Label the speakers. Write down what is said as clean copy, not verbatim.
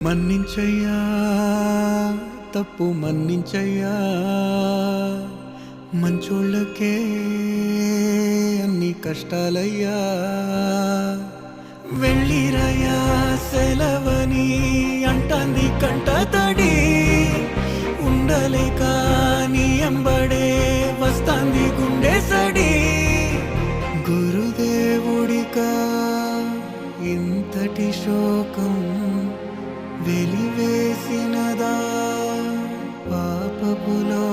Speaker 1: మన్నించయ్యా తప్పు మన్నించయ్యా, మంచోళ్ళకే అన్ని కష్టాలయ్యా. వెళ్ళిరయ్యా సెలవని అంటాంది కంట తడి, ఉండలేక నీ ఎంబడే వస్తాంది గుండె సడి. గురుదేవుడికా ఇంతటి శోకం వెలివేసినదా పాపపులో